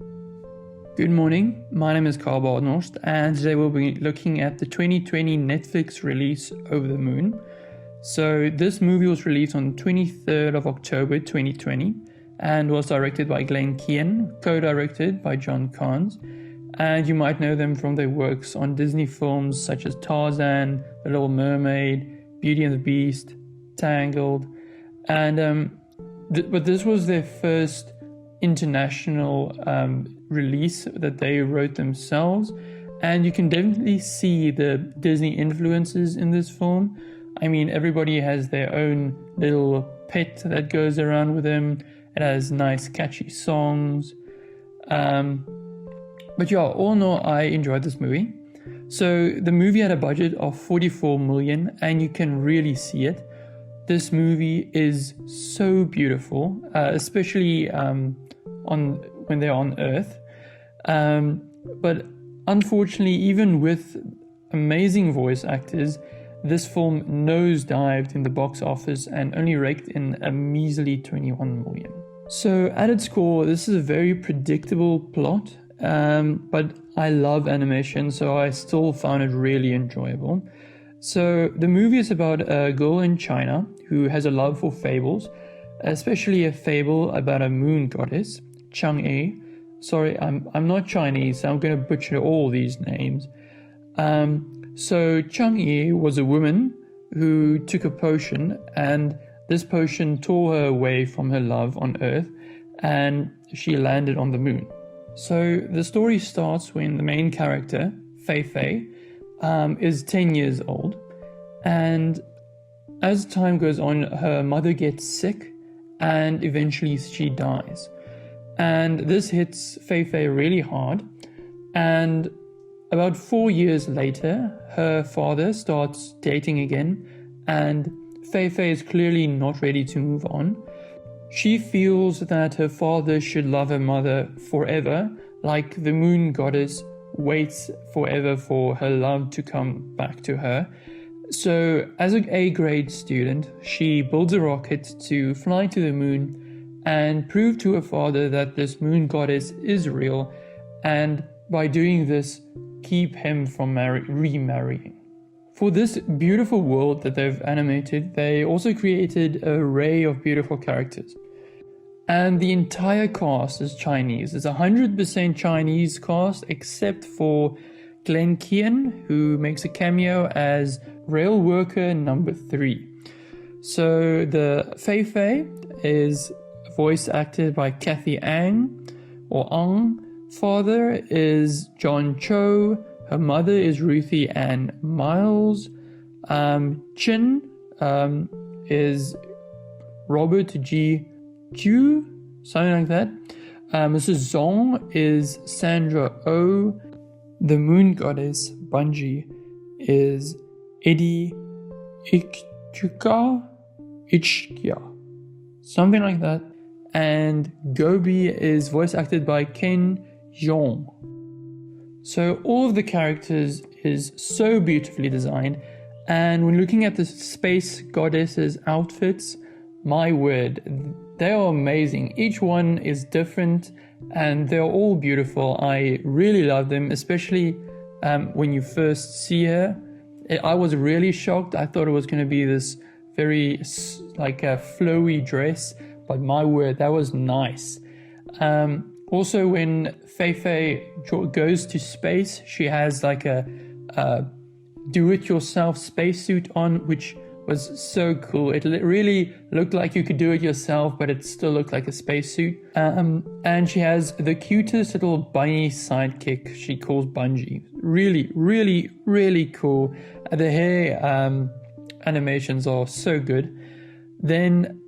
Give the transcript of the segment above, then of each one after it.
Good morning, my name is Carl Badenhorst, and today we'll be looking at the 2020 Netflix release Over the Moon. So this movie was released on 23rd of October 2020 and was directed by Glenn Keane, co-directed by John Carnes, and you might know them from their works on Disney films such as Tarzan, The Little Mermaid, Beauty and the Beast, Tangled, and but this was their first international release that they wrote themselves, and you can definitely see the Disney influences in this film. I mean, everybody has their own little pet that goes around with them. It has nice catchy songs, but yeah, all in all, I enjoyed this movie. So the movie had a budget of 44 million, and you can really see it. This movie is so beautiful, especially when they're on Earth. But unfortunately, even with amazing voice actors, this film nosedived in the box office and only raked in a measly 21 million. So at its core, this is a very predictable plot, but I love animation, so I still found it really enjoyable. So the movie is about a girl in China who has a love for fables, especially a fable about a moon goddess, Chang'e. Sorry, I'm not Chinese, so I'm going to butcher all these names. So Chang'e was a woman who took a potion, and this potion tore her away from her love on Earth, and she landed on the moon. So the story starts when the main character, Fei Fei, is 10 years old, and as time goes on, her mother gets sick, and eventually she dies. And this hits Fei Fei really hard, and about 4 years later, her father starts dating again, and Fei Fei is clearly not ready to move on. She feels that her father should love her mother forever, like the moon goddess waits forever for her love to come back to her. So as an A-grade student, she builds a rocket to fly to the moon and prove to her father that this moon goddess is real, and by doing this, keep him from remarrying. For this beautiful world that they've animated, they also created an array of beautiful characters. And the entire cast is Chinese. It's 100% Chinese cast, except for Glenn Keane, who makes a cameo as rail worker number 3. So the Fei Fei is voice acted by Kathy Ang, or Ang. Father is John Cho. Her mother is Ruthie Ann Miles. Chin is Robert G. Ju, something like that. Mrs. Zong is Sandra Oh. The moon goddess, Bungie, is Eddie Ichika, something like that. And Gobi is voice acted by Ken Jeong. So all of the characters is so beautifully designed, and when looking at the space goddesses outfits, my word, they are amazing. Each one is different and they're all beautiful. I really love them, especially when you first see her. I was really shocked. I thought it was going to be this very like a flowy dress, but my word, that was nice. Also, when Fei Fei goes to space, she has like a do-it-yourself spacesuit on, which was so cool. It really looked like you could do it yourself, but it still looked like a spacesuit. And she has the cutest little bunny sidekick she calls Bungie. Really, really, really cool. The hair animations are so good. Then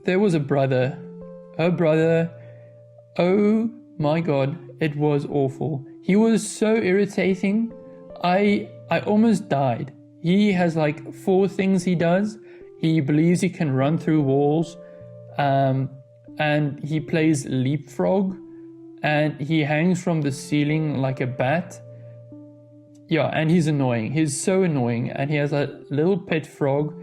there was a brother. Her brother, oh my god, it was awful. He was so irritating. I almost died. He has like 4 things he does. He believes he can run through walls, and he plays leapfrog, and he hangs from the ceiling like a bat. Yeah, and he's annoying. He's so annoying, and he has a little pet frog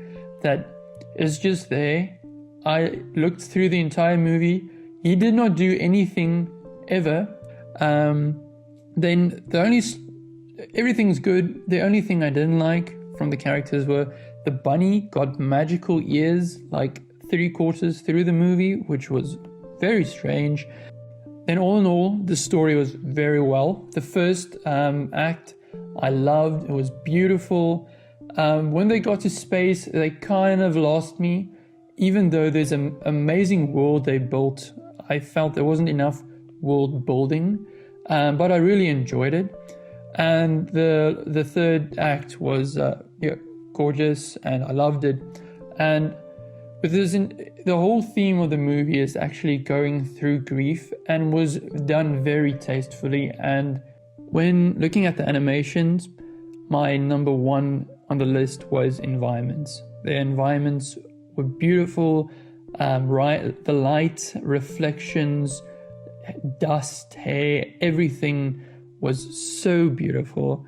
that is just there. I looked through the entire movie. He did not do anything ever, Then everything's good. The only thing I didn't like from the characters were the bunny got magical ears like 3/4 through the movie, which was very strange. Then all in all, the story was very well. The first act I loved. It was beautiful. When they got to space, they kind of lost me. Even though there's an amazing world they built, I felt there wasn't enough world building, but I really enjoyed it. And the third act was gorgeous, and I loved it. And the whole theme of the movie is actually going through grief, and was done very tastefully. And when looking at the animations, my number one on the list was environments. The environments were beautiful, the light, reflections, dust, hair, everything was so beautiful.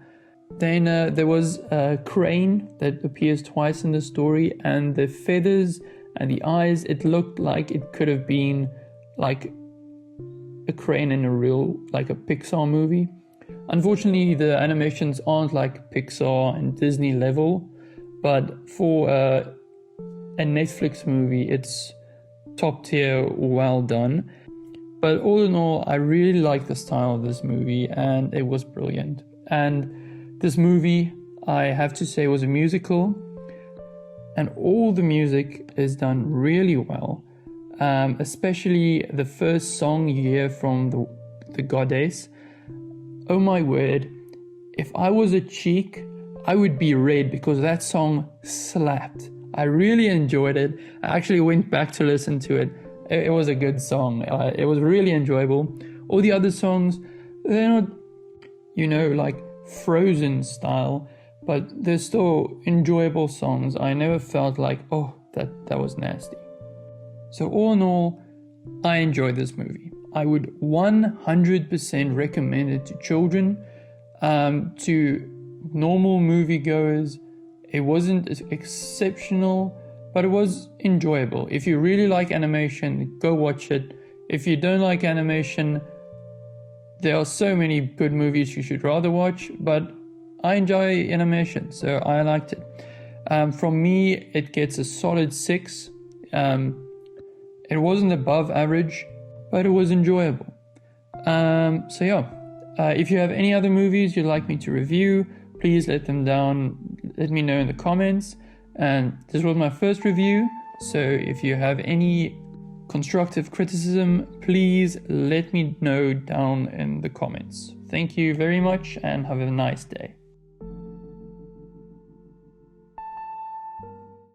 Then there was a crane that appears twice in the story, and the feathers and the eyes, it looked like it could have been like a crane in like a Pixar movie. Unfortunately, the animations aren't like Pixar and Disney level, but for a Netflix movie, it's top tier, well done. But all in all, I really like the style of this movie, and it was brilliant. And this movie, I have to say, was a musical, and all the music is done really well. Especially the first song you hear from the goddess. Oh my word, if I was a cheek, I would be red, because that song slapped. I really enjoyed it. I actually went back to listen to it. It was a good song. It was really enjoyable. All the other songs, they're not, like Frozen style, but they're still enjoyable songs. I never felt like, oh, that was nasty. So all in all, I enjoyed this movie. I would 100% recommend it to children, to normal moviegoers. It wasn't exceptional, but it was enjoyable. If you really like animation, go watch it. If you don't like animation, there are so many good movies you should rather watch, but I enjoy animation, so I liked it. From me, it gets a solid 6. It wasn't above average, but it was enjoyable. If you have any other movies you'd like me to review, please let me know in the comments. And this was my first review, so if you have any constructive criticism, please let me know down in the comments. Thank you very much, and have a nice day.